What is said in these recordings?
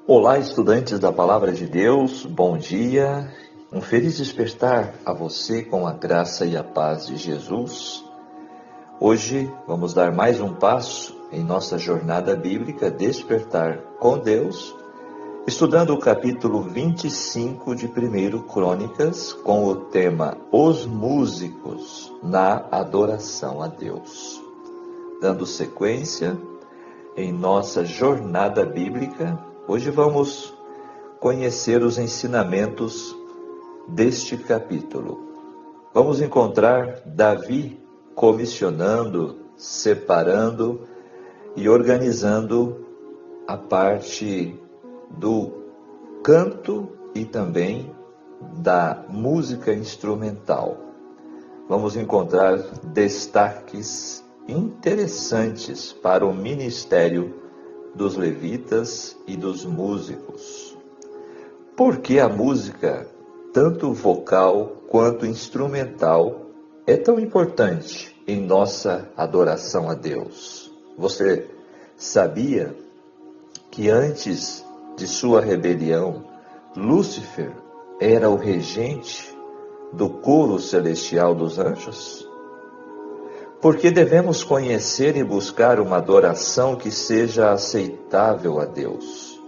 Olá, estudantes da Palavra de Deus, bom dia. Um feliz despertar a você com a graça e a paz de Jesus. Hoje vamos dar mais um passo em nossa jornada bíblica Despertar com Deus, estudando o capítulo 25 de 1 Crônicas, com o tema Os Músicos na Adoração a Deus. Dando sequência em nossa jornada bíblica, hoje vamos conhecer os ensinamentos deste capítulo. Vamos encontrar Davi comissionando, separando e organizando a parte do canto e também da música instrumental. Vamos encontrar destaques interessantes para o ministério dos levitas e dos músicos. Por que a música, tanto vocal quanto instrumental, é tão importante em nossa adoração a Deus? Você sabia que antes de sua rebelião, Lúcifer era o regente do coro celestial dos anjos? Porque devemos conhecer e buscar uma adoração que seja aceitável a Deus.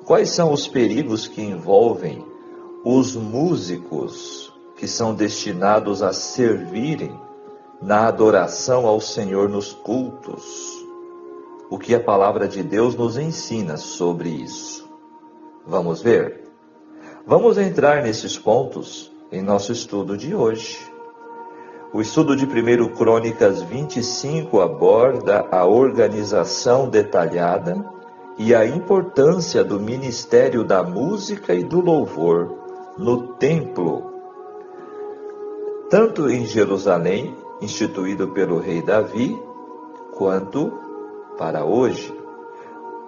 Quais são os perigos que envolvem os músicos que são destinados a servirem na adoração ao Senhor nos cultos? O que a palavra de Deus nos ensina sobre isso? Vamos ver? Vamos entrar nesses pontos em nosso estudo de hoje. O estudo de 1 Crônicas 25 aborda a organização detalhada e a importância do ministério da música e do louvor no templo, tanto em Jerusalém, instituído pelo rei Davi, quanto para hoje.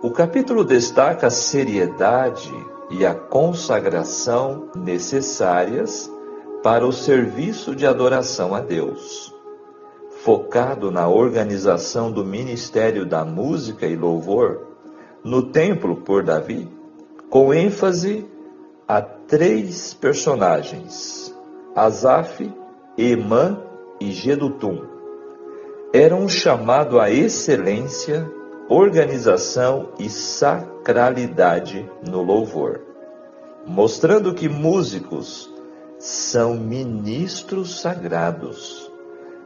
O capítulo destaca a seriedade e a consagração necessárias para o serviço de adoração a Deus, focado na organização do ministério da música e louvor no templo por Davi, com ênfase a 3 personagens, Asaf, Emã e Jedutum. Era um chamado à excelência, organização e sacralidade no louvor, mostrando que músicos são ministros sagrados,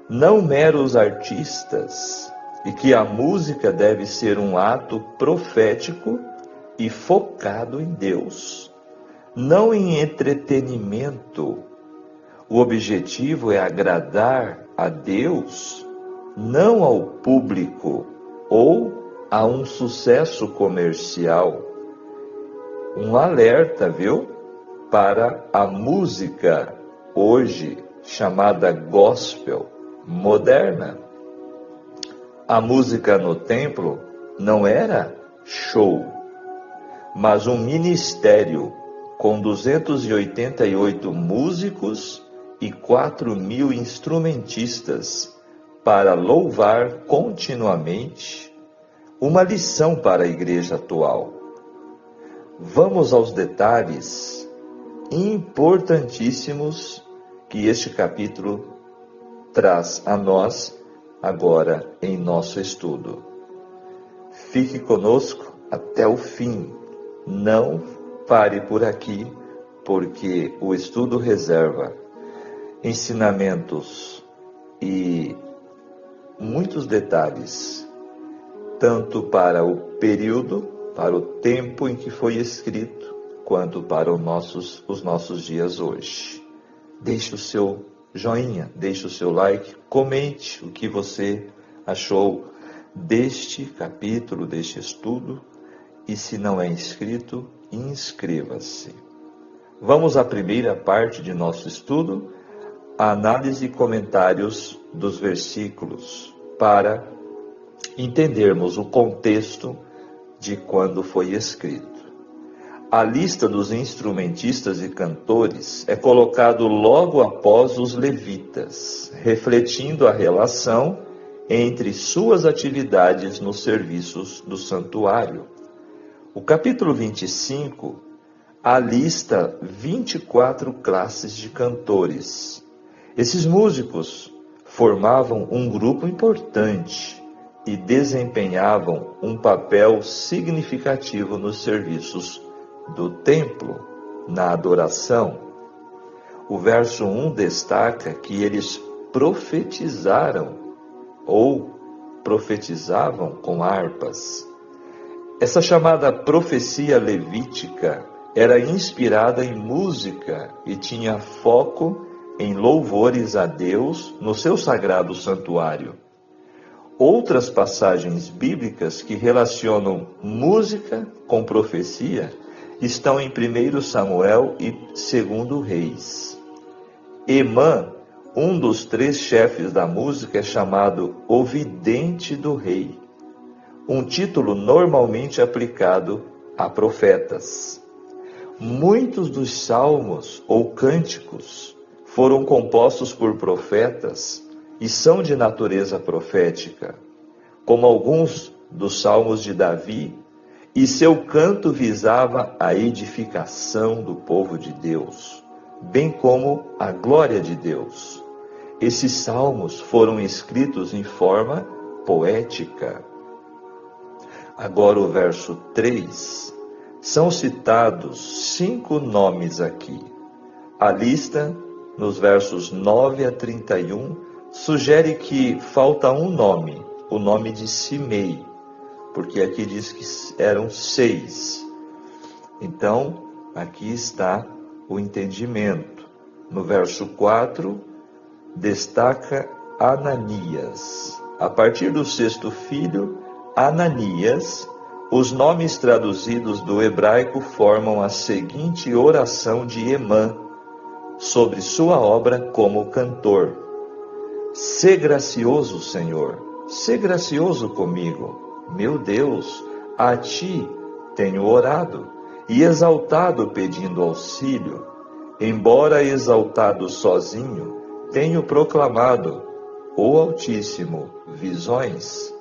não meros artistas, e que a música deve ser um ato profético e focado em Deus, não em entretenimento. O objetivo é agradar a Deus, não ao público ou a um sucesso comercial. Um alerta, viu? Para a música hoje chamada gospel moderna. A música no templo não era show, mas um ministério com 288 músicos e 4.000 instrumentistas para louvar continuamente, uma lição para a igreja atual. Vamos aos detalhes importantíssimos que este capítulo traz a nós agora em nosso estudo. Fique conosco até o fim. Não pare por aqui, porque o estudo reserva ensinamentos e muitos detalhes, tanto para o período, para o tempo em que foi escrito, quanto para os nossos dias hoje. Deixe o seu joinha, deixe o seu like, comente o que você achou deste capítulo, deste estudo, e se não é inscrito, inscreva-se. Vamos à primeira parte de nosso estudo, a análise e comentários dos versículos, para entendermos o contexto de quando foi escrito. A lista dos instrumentistas e cantores é colocado logo após os levitas, refletindo a relação entre suas atividades nos serviços do santuário. O capítulo 25 alista 24 classes de cantores. Esses músicos formavam um grupo importante e desempenhavam um papel significativo nos serviços do templo, na adoração. O verso 1 destaca que eles profetizaram ou profetizavam com harpas. Essa chamada profecia levítica era inspirada em música e tinha foco em louvores a Deus no seu sagrado santuário. Outras passagens bíblicas que relacionam música com profecia estão em 1 Samuel e 2 Reis. Emã, um dos 3 chefes da música, é chamado o vidente do rei, um título normalmente aplicado a profetas. Muitos dos salmos ou cânticos foram compostos por profetas e são de natureza profética, como alguns dos salmos de Davi, e seu canto visava a edificação do povo de Deus, bem como a glória de Deus. Esses salmos foram escritos em forma poética. Agora o verso 3, são citados 5 nomes aqui. A lista, nos versos 9 a 31, sugere que falta um nome, o nome de Simei, porque aqui diz que eram 6. Então, aqui está o entendimento. No verso 4, destaca Ananias. A partir do 6º filho, Ananias, os nomes traduzidos do hebraico formam a seguinte oração de Emã sobre sua obra como cantor: Sê gracioso, Senhor, sê gracioso comigo. Meu Deus, a ti tenho orado e exaltado pedindo auxílio. Embora exaltado sozinho, tenho proclamado, ó Altíssimo, visões.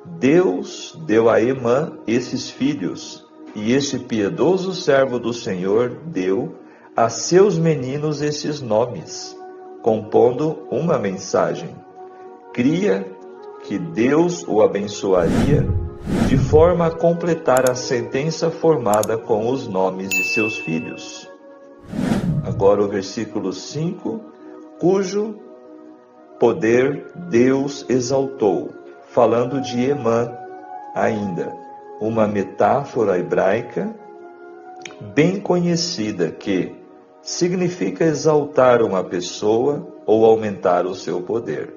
Deus deu a Emã esses filhos, e este piedoso servo do Senhor deu a seus meninos esses nomes, compondo uma mensagem. Cria que Deus o abençoaria, de forma a completar a sentença formada com os nomes de seus filhos. Agora o versículo 5, cujo poder Deus exaltou, falando de Emã ainda, uma metáfora hebraica bem conhecida que significa exaltar uma pessoa ou aumentar o seu poder.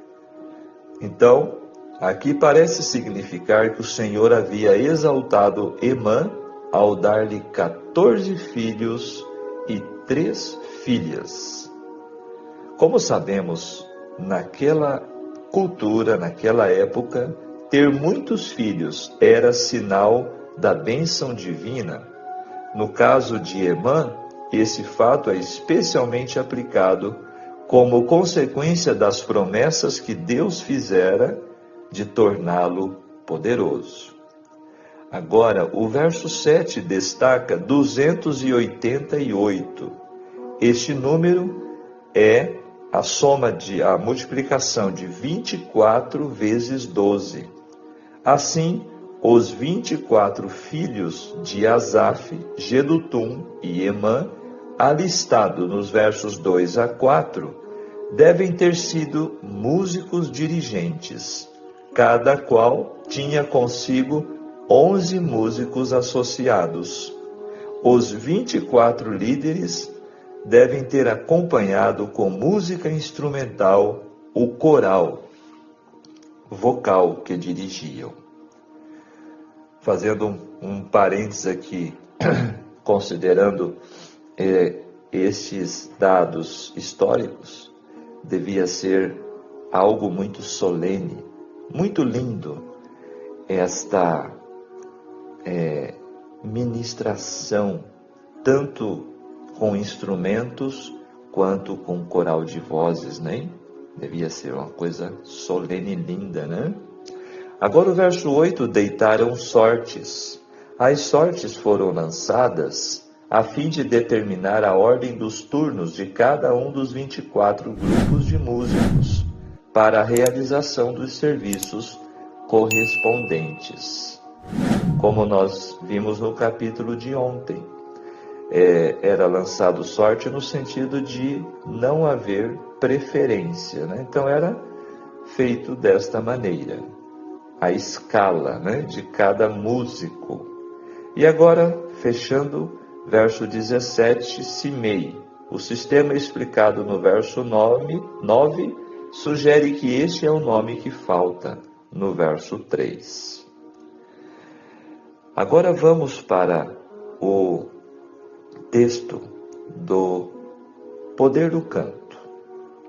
Então, aqui parece significar que o Senhor havia exaltado Emã ao dar-lhe 14 filhos e 3 filhas. Como sabemos, naquela cultura, naquela época, ter muitos filhos era sinal da bênção divina. No caso de Emã, esse fato é especialmente aplicado como consequência das promessas que Deus fizera de torná-lo poderoso. Agora, o verso 7 destaca 288. Este número é a multiplicação de 24 vezes 12. Assim, os 24 filhos de Asaf, Gedutum e Emã, alistados nos versos 2 a 4, devem ter sido músicos dirigentes. Cada qual tinha consigo 11 músicos associados. Os 24 líderes devem ter acompanhado com música instrumental o coral vocal que dirigiam. Fazendo um parênteses aqui, considerando esses dados históricos, devia ser algo muito solene, muito lindo, esta ministração, tanto com instrumentos quanto com coral de vozes, né? Devia ser uma coisa solene e linda, né? Agora o verso 8, deitaram sortes. As sortes foram lançadas a fim de determinar a ordem dos turnos de cada um dos 24 grupos de músicos para a realização dos serviços correspondentes. Como nós vimos no capítulo de ontem, era lançado sorte no sentido de não haver preferência, né? Então era feito desta maneira, a escala, né, de cada músico. E agora, fechando, verso 17, Simei. O sistema explicado no verso 9 sugere que este é o nome que falta no verso 3. Agora vamos para o texto do poder do canto.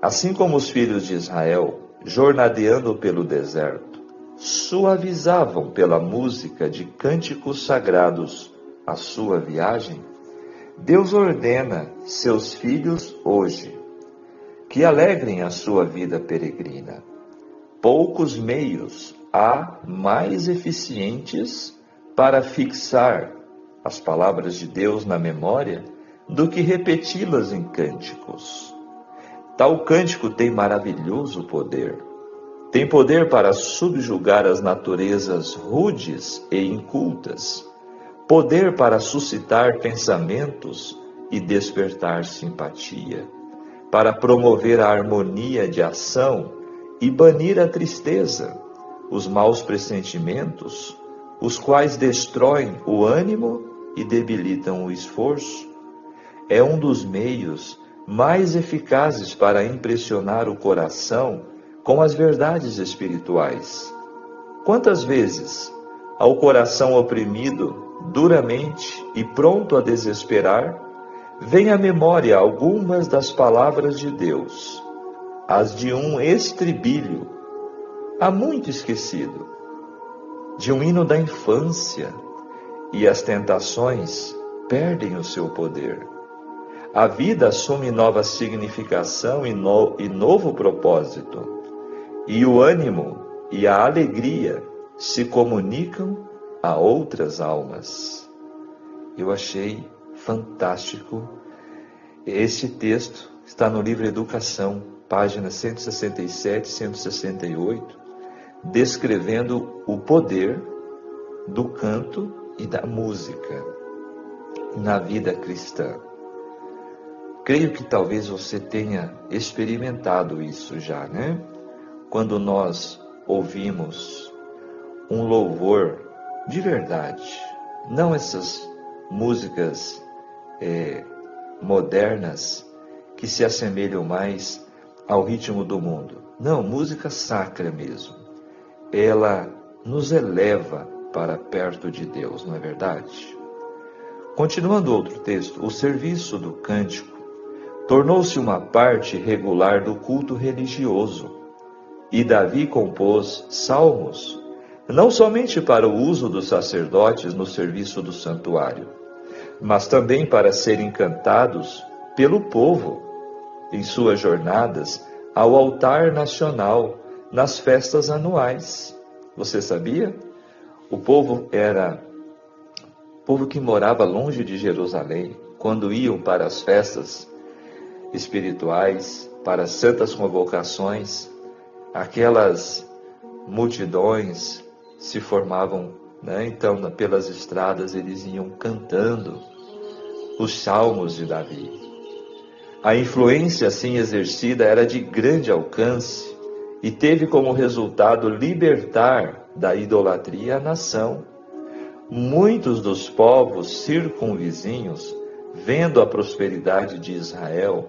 Assim como os filhos de Israel, jornadeando pelo deserto, suavizavam pela música de cânticos sagrados a sua viagem, Deus ordena seus filhos hoje que alegrem a sua vida peregrina. Poucos meios há mais eficientes para fixar as palavras de Deus na memória do que repeti-las em cânticos. Tal cântico tem maravilhoso poder. Tem poder para subjugar as naturezas rudes e incultas, poder para suscitar pensamentos e despertar simpatia, para promover a harmonia de ação e banir a tristeza, os maus pressentimentos, os quais destroem o ânimo e debilitam o esforço. É um dos meios mais eficazes para impressionar o coração com as verdades espirituais. Quantas vezes, ao coração oprimido duramente e pronto a desesperar, vem à memória algumas das palavras de Deus, as de um estribilho, há muito esquecido, de um hino da infância, e as tentações perdem o seu poder. A vida assume nova significação e novo propósito, e o ânimo e a alegria se comunicam a outras almas. Eu achei fantástico. Esse texto está no livro Educação, páginas 167 e 168, descrevendo o poder do canto e da música na vida cristã. Creio que talvez você tenha experimentado isso já, né? Quando nós ouvimos um louvor de verdade, não essas músicas modernas que se assemelham mais ao ritmo do mundo. Não, música sacra mesmo. Ela nos eleva para perto de Deus, não é verdade? Continuando outro texto, o serviço do cântico tornou-se uma parte regular do culto religioso, e Davi compôs salmos, não somente para o uso dos sacerdotes no serviço do santuário, mas também para serem cantados pelo povo em suas jornadas ao altar nacional nas festas anuais. Você sabia? O povo que morava longe de Jerusalém, quando iam para as festas espirituais, para as santas convocações, aquelas multidões se formavam, né? Então, pelas estradas eles iam cantando os salmos de Davi. A influência assim exercida era de grande alcance e teve como resultado libertar da idolatria a nação. Muitos dos povos circunvizinhos, vendo a prosperidade de Israel,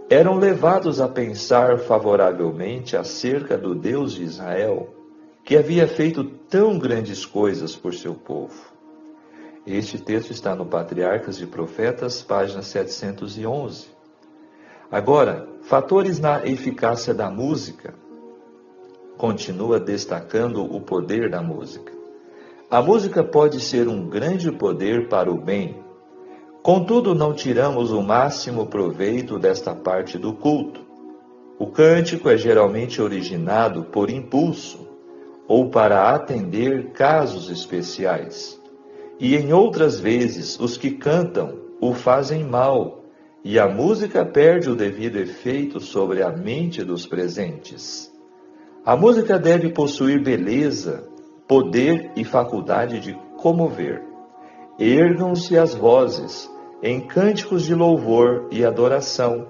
eram levados a pensar favoravelmente acerca do Deus de Israel, que havia feito tão grandes coisas por seu povo. Este texto está no Patriarcas e Profetas, página 711. Agora, fatores na eficácia da música. Continua destacando o poder da música. A música pode ser um grande poder para o bem. Contudo, não tiramos o máximo proveito desta parte do culto. O cântico é geralmente originado por impulso ou para atender casos especiais. e em outras vezes os que cantam o fazem mal, e a música perde o devido efeito sobre a mente dos presentes. A música deve possuir beleza, poder e faculdade de comover. Ergam-se as vozes em cânticos de louvor e adoração,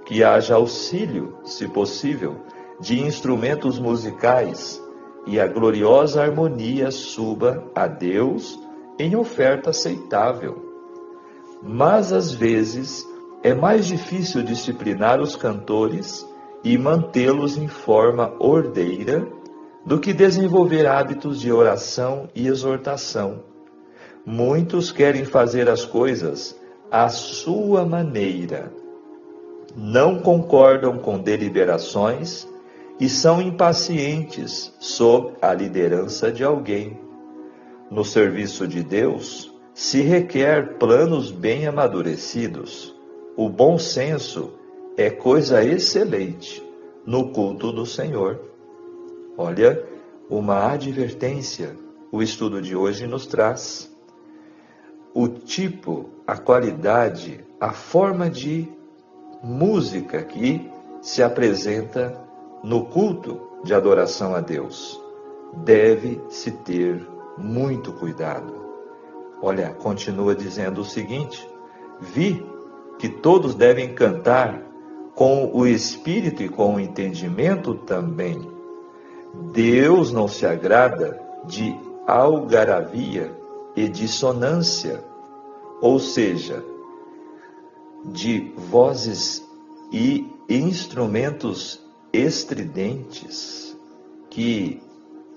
que haja auxílio, se possível, de instrumentos musicais, e a gloriosa harmonia suba a Deus em oferta aceitável. Mas às vezes é mais difícil disciplinar os cantores e mantê-los em forma ordeira do que desenvolver hábitos de oração e exortação. Muitos querem fazer as coisas à sua maneira, não concordam com deliberações e são impacientes sob a liderança de alguém. No serviço de Deus, se requer planos bem amadurecidos. O bom senso é coisa excelente no culto do Senhor. Olha, uma advertência o estudo de hoje nos traz. O tipo, a qualidade, a forma de música que se apresenta no culto de adoração a Deus. Deve-se ter muito cuidado. Olha, continua dizendo o seguinte: vi que todos devem cantar com o espírito e com o entendimento também. Deus não se agrada de algaravia e dissonância, ou seja, de vozes e instrumentos estridentes que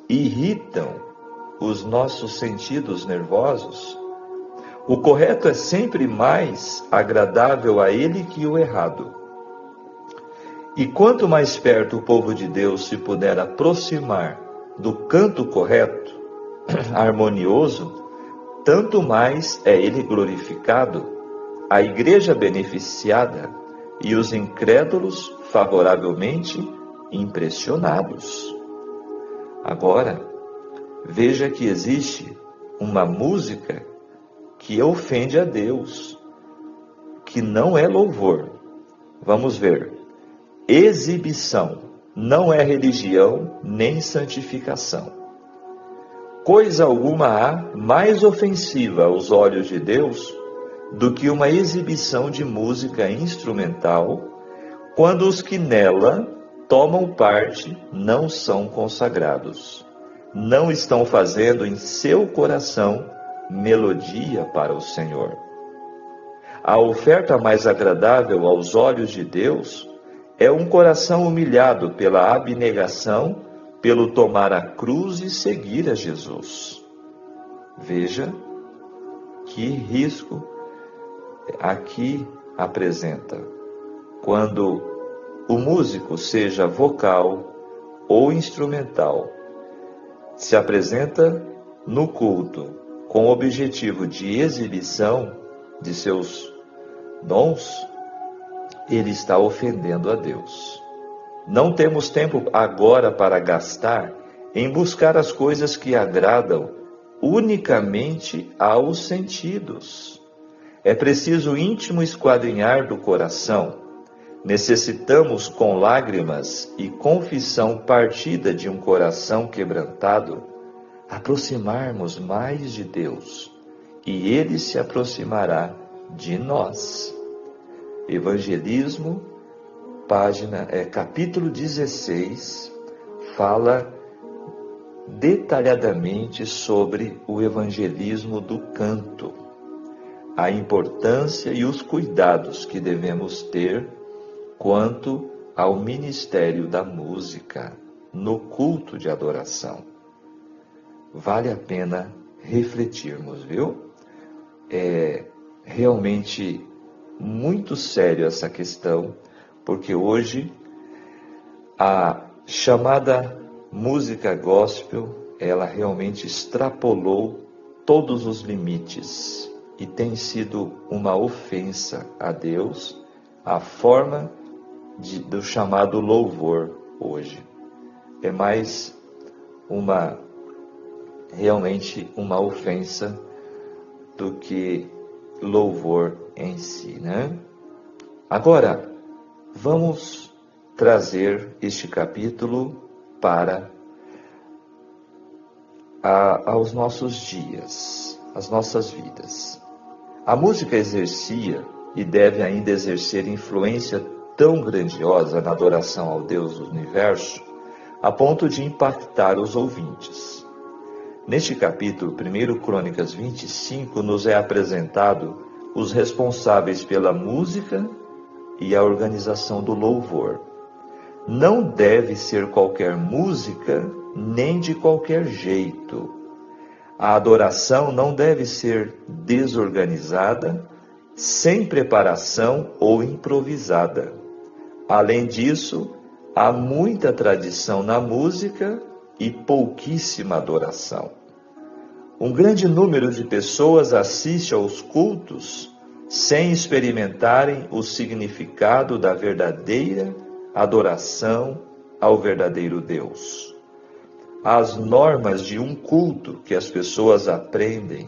irritam os nossos sentidos nervosos. O correto é sempre mais agradável a ele que o errado. E quanto mais perto o povo de Deus se puder aproximar do canto correto, harmonioso, tanto mais é ele glorificado, a igreja beneficiada e os incrédulos favoravelmente impressionados. Agora, veja que existe uma música que ofende a Deus, que não é louvor. Vamos ver. Exibição não é religião nem santificação. Coisa alguma há mais ofensiva aos olhos de Deus do que uma exibição de música instrumental, quando os que nela tomam parte não são consagrados, não estão fazendo em seu coração melodia para o Senhor. A oferta mais agradável aos olhos de Deus é um coração humilhado pela abnegação, pelo tomar a cruz e seguir a Jesus. Veja que risco aqui apresenta. Quando o músico, seja vocal ou instrumental, se apresenta no culto com o objetivo de exibição de seus dons, ele está ofendendo a Deus. Não temos tempo agora para gastar em buscar as coisas que agradam unicamente aos sentidos. É preciso íntimo esquadrinhar do coração. Necessitamos, com lágrimas e confissão partida de um coração quebrantado, aproximarmos mais de Deus, e Ele se aproximará de nós. Evangelismo, capítulo 16, fala detalhadamente sobre o evangelismo do canto, a importância e os cuidados que devemos ter quanto ao ministério da música no culto de adoração. Vale a pena refletirmos, viu? É realmente muito sério essa questão, porque hoje a chamada música gospel, ela realmente extrapolou todos os limites e tem sido uma ofensa a Deus, a forma do chamado louvor hoje. É mais realmente uma ofensa do que louvor em si, né? Agora, vamos trazer este capítulo para aos nossos dias, às nossas vidas. A música exercia e deve ainda exercer influência tão grandiosa na adoração ao Deus do universo, a ponto de impactar os ouvintes. Neste capítulo, 1 Crônicas 25, nos é apresentado os responsáveis pela música e a organização do louvor. Não deve ser qualquer música, nem de qualquer jeito. A adoração não deve ser desorganizada, sem preparação ou improvisada. Além disso, há muita tradição na música e pouquíssima adoração. Um grande número de pessoas assiste aos cultos sem experimentarem o significado da verdadeira adoração ao verdadeiro Deus. As normas de um culto que as pessoas aprendem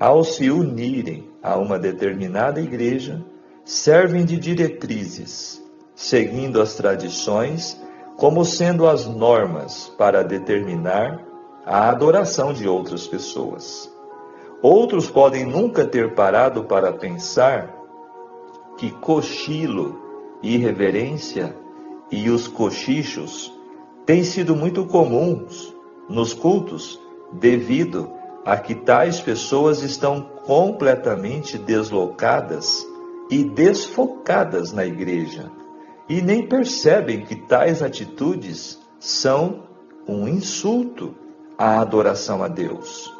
ao se unirem a uma determinada igreja servem de diretrizes, seguindo as tradições como sendo as normas para determinar a adoração de outras pessoas. Outros podem nunca ter parado para pensar que cochilo, irreverência e os cochichos têm sido muito comuns nos cultos devido a que tais pessoas estão completamente deslocadas e desfocadas na igreja e nem percebem que tais atitudes são um insulto à adoração a Deus.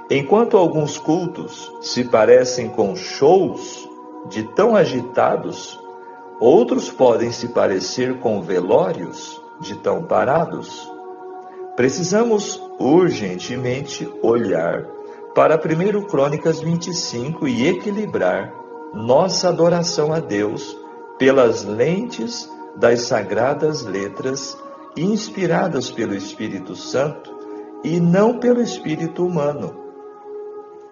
Enquanto alguns cultos se parecem com shows de tão agitados, outros podem se parecer com velórios de tão parados. Precisamos urgentemente olhar para 1 Crônicas 25 e equilibrar nossa adoração a Deus pelas lentes das sagradas letras inspiradas pelo Espírito Santo e não pelo espírito humano.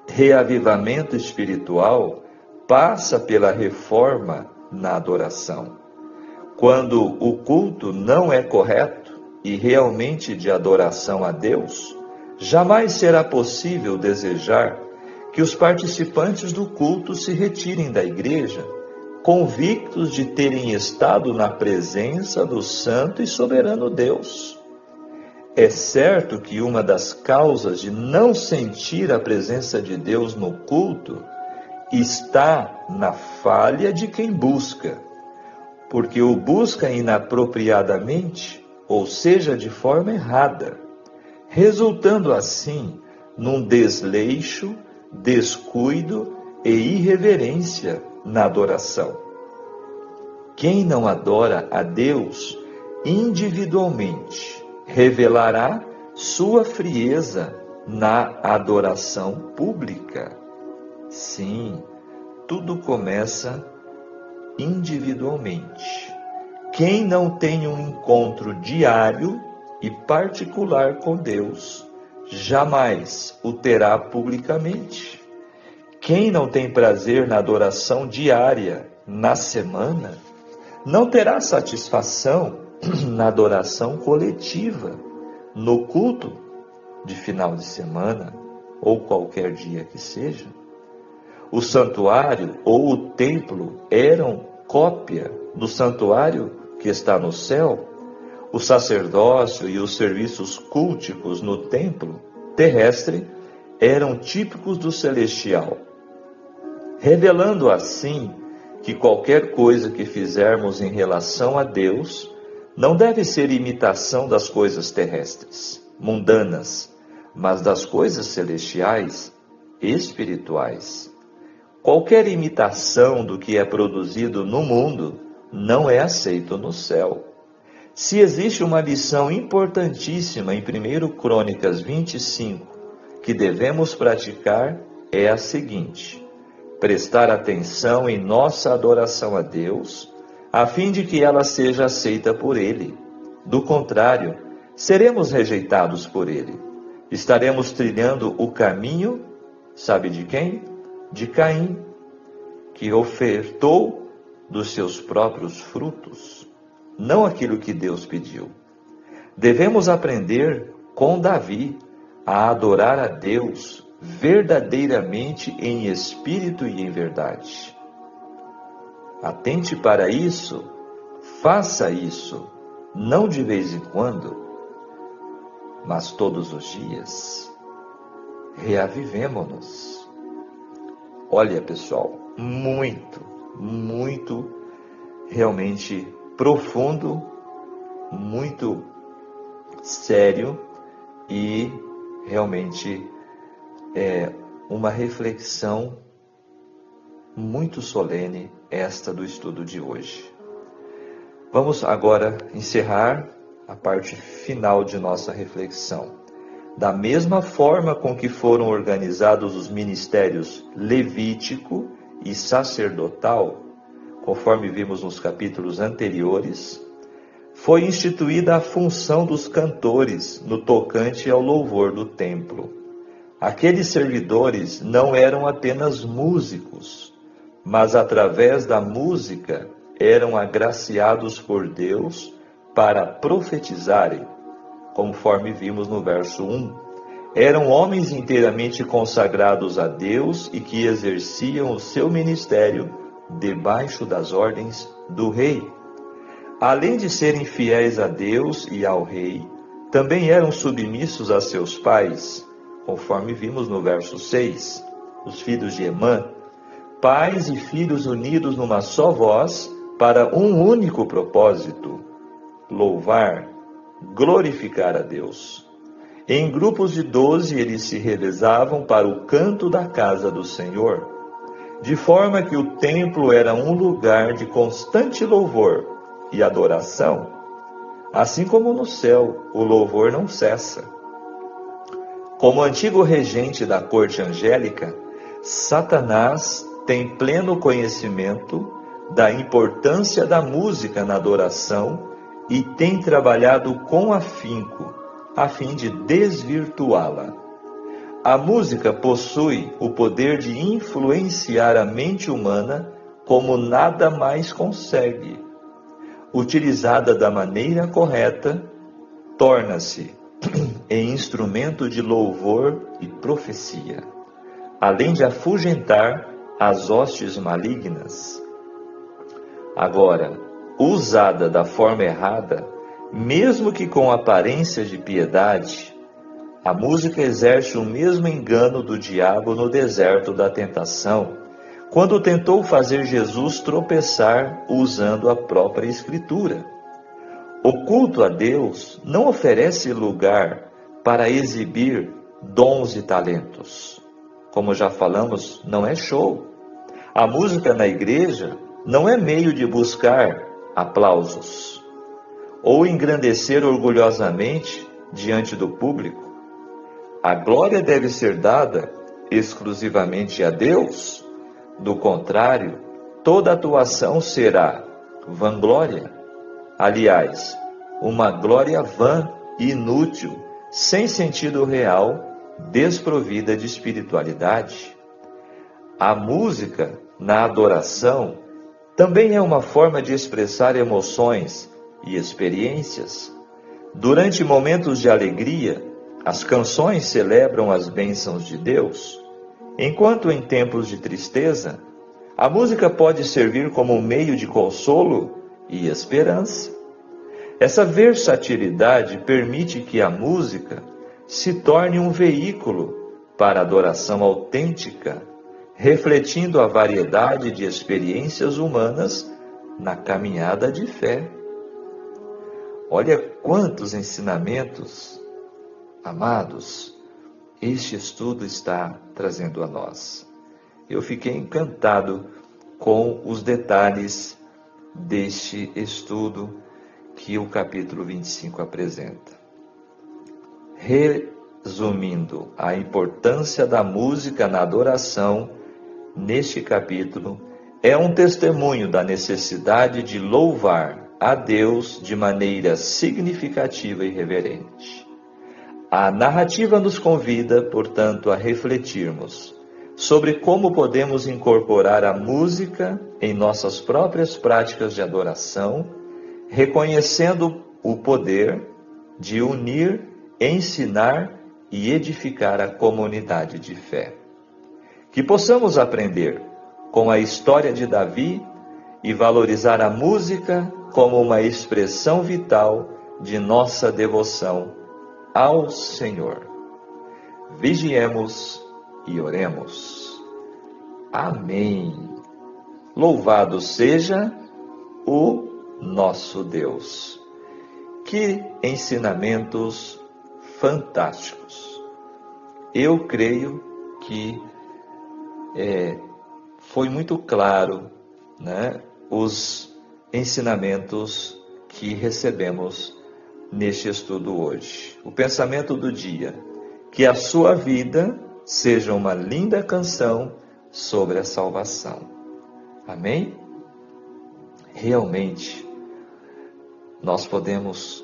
Reavivamento espiritual passa pela reforma na adoração. Quando o culto não é correto e realmente de adoração a Deus, jamais será possível desejar que os participantes do culto se retirem da igreja, convictos de terem estado na presença do Santo e Soberano Deus. É certo que uma das causas de não sentir a presença de Deus no culto está na falha de quem busca, porque o busca inapropriadamente, ou seja, de forma errada, resultando assim num desleixo, descuido e irreverência na adoração. Quem não adora a Deus individualmente revelará sua frieza na adoração pública. Sim, tudo começa individualmente. Quem não tem um encontro diário e particular com Deus, jamais o terá publicamente. Quem não tem prazer na adoração diária, na semana, não terá satisfação na adoração coletiva, no culto de final de semana ou qualquer dia que seja. O santuário ou o templo eram cópia do santuário que está no céu. O sacerdócio e os serviços culticos no templo terrestre eram típicos do celestial, revelando assim que qualquer coisa que fizermos em relação a Deus não deve ser imitação das coisas terrestres, mundanas, mas das coisas celestiais, espirituais. Qualquer imitação do que é produzido no mundo não é aceito no céu. Se existe uma lição importantíssima em 1 Crônicas 25 que devemos praticar, é a seguinte: prestar atenção em nossa adoração a Deus, a fim de que ela seja aceita por Ele. Do contrário, seremos rejeitados por Ele. Estaremos trilhando o caminho, sabe de quem? de Caim, que ofertou dos seus próprios frutos, não aquilo que Deus pediu. Devemos aprender com Davi a adorar a Deus verdadeiramente em espírito e em verdade. Atente para isso, faça isso, não de vez em quando, mas todos os dias. Reavivemo-nos. Olha, pessoal, muito realmente profundo, muito sério e realmente uma reflexão muito solene esta do estudo de hoje. Vamos agora encerrar a parte final de nossa reflexão. Da mesma forma com que foram organizados os ministérios levítico e sacerdotal, conforme vimos nos capítulos anteriores, foi instituída a função dos cantores no tocante ao louvor do templo. Aqueles servidores não eram apenas músicos, mas através da música eram agraciados por Deus para profetizarem, conforme vimos no verso 1. Eram homens inteiramente consagrados a Deus e que exerciam o seu ministério debaixo das ordens do rei. Além de serem fiéis a Deus e ao rei, também eram submissos a seus pais, conforme vimos no verso 6, os filhos de Emã, pais e filhos unidos numa só voz para um único propósito: louvar, glorificar a Deus. Em grupos de 12 eles se revezavam para o canto da casa do Senhor, de forma que o templo era um lugar de constante louvor e adoração. Assim como no céu, o louvor não cessa. Como antigo regente da corte angélica, Satanás tem pleno conhecimento da importância da música na adoração e tem trabalhado com afinco a fim de desvirtuá-la. A música possui o poder de influenciar a mente humana como nada mais consegue. Utilizada da maneira correta, torna-se em instrumento de louvor e profecia, além de afugentar as hostes malignas. Agora, usada da forma errada, mesmo que com aparência de piedade, a música exerce o mesmo engano do diabo no deserto da tentação, quando tentou fazer Jesus tropeçar usando a própria Escritura. O culto a Deus não oferece lugar para exibir dons e talentos. Como já falamos, não é show. A música na igreja não é meio de buscar aplausos ou engrandecer orgulhosamente diante do público. A glória deve ser dada exclusivamente a Deus. Do contrário, toda atuação será vanglória. Aliás, uma glória vã e inútil, sem sentido real, desprovida de espiritualidade. A música, na adoração, também é uma forma de expressar emoções e experiências. Durante momentos de alegria, as canções celebram as bênçãos de Deus, enquanto em tempos de tristeza, a música pode servir como meio de consolo e esperança. Essa versatilidade permite que a música se torne um veículo para adoração autêntica, refletindo a variedade de experiências humanas na caminhada de fé. Olha quantos ensinamentos, amados, este estudo está trazendo a nós. Eu fiquei encantado com os detalhes deste estudo que o capítulo 25 apresenta. Resumindo a importância da música na adoração, neste capítulo, é um testemunho da necessidade de louvar a Deus de maneira significativa e reverente. A narrativa nos convida, portanto, a refletirmos sobre como podemos incorporar a música em nossas próprias práticas de adoração, reconhecendo o poder de unir, ensinar e edificar a comunidade de fé. Que possamos aprender com a história de Davi e valorizar a música como uma expressão vital de nossa devoção ao Senhor. Vigiemos e oremos. Amém. Louvado seja o nosso Deus. Que ensinamentos fantásticos. Eu creio que foi muito claro, né, os ensinamentos que recebemos neste estudo hoje. O pensamento do dia: que a sua vida seja uma linda canção sobre a salvação. Amém? Realmente, nós podemos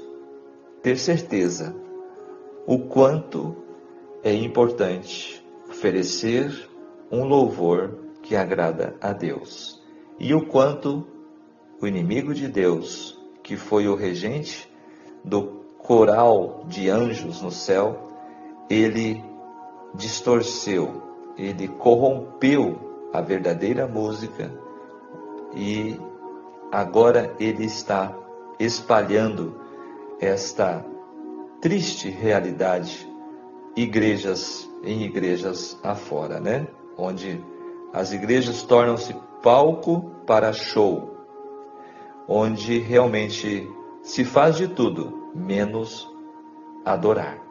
ter certeza o quanto é importante oferecer um louvor que agrada a Deus, e o quanto o inimigo de Deus, que foi o regente do coral de anjos no céu, ele distorceu, ele corrompeu a verdadeira música, e agora ele está espalhando esta triste realidade em igrejas afora, né? Onde as igrejas tornam-se palco para show, onde realmente se faz de tudo menos adorar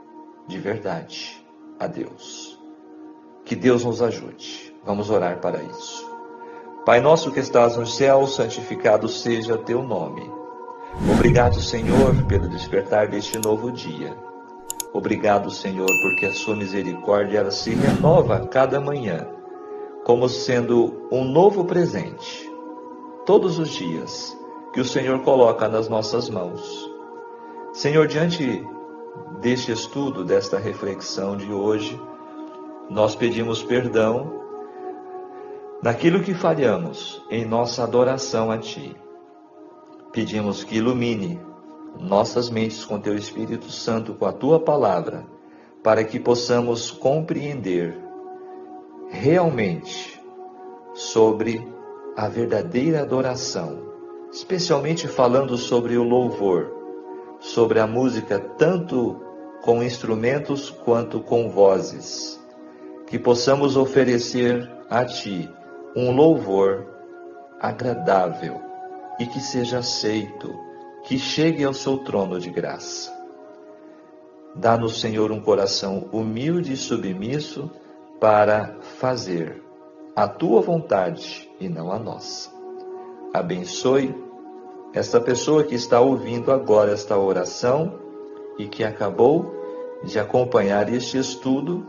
de verdade a Deus. Que Deus nos ajude. Vamos orar para isso. Pai nosso que estás no céu, santificado seja teu nome. Obrigado, Senhor, pelo despertar deste novo dia. Obrigado, Senhor, porque a sua misericórdia ela se renova a cada manhã, como sendo um novo presente, todos os dias, que o Senhor coloca nas nossas mãos. Senhor, diante deste estudo, desta reflexão de hoje, nós pedimos perdão naquilo que falhamos em nossa adoração a Ti. Pedimos que ilumine nossas mentes com Teu Espírito Santo, com a Tua Palavra, para que possamos compreender realmente sobre a verdadeira adoração, especialmente falando sobre o louvor, sobre a música, tanto com instrumentos quanto com vozes, que possamos oferecer a Ti um louvor agradável e que seja aceito, que chegue ao Seu trono de graça. Dá-nos, Senhor, um coração humilde e submisso para fazer a Tua vontade e não a nossa. Abençoe esta pessoa que está ouvindo agora esta oração e que acabou de acompanhar este estudo,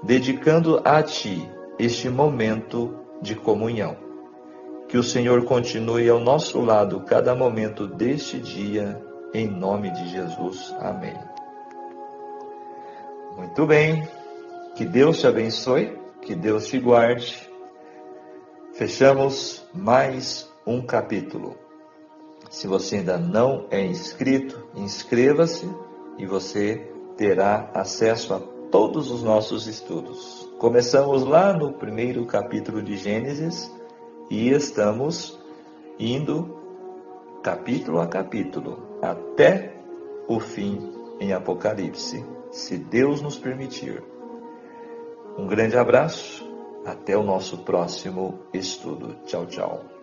dedicando a Ti este momento de comunhão. Que o Senhor continue ao nosso lado cada momento deste dia, em nome de Jesus. Amém. Muito bem. Que Deus te abençoe, que Deus te guarde. Fechamos mais um capítulo. Se você ainda não é inscrito, inscreva-se e você terá acesso a todos os nossos estudos. Começamos lá no primeiro capítulo de Gênesis e estamos indo capítulo a capítulo até o fim em Apocalipse, se Deus nos permitir. Um grande abraço, até o nosso próximo estudo. Tchau, tchau.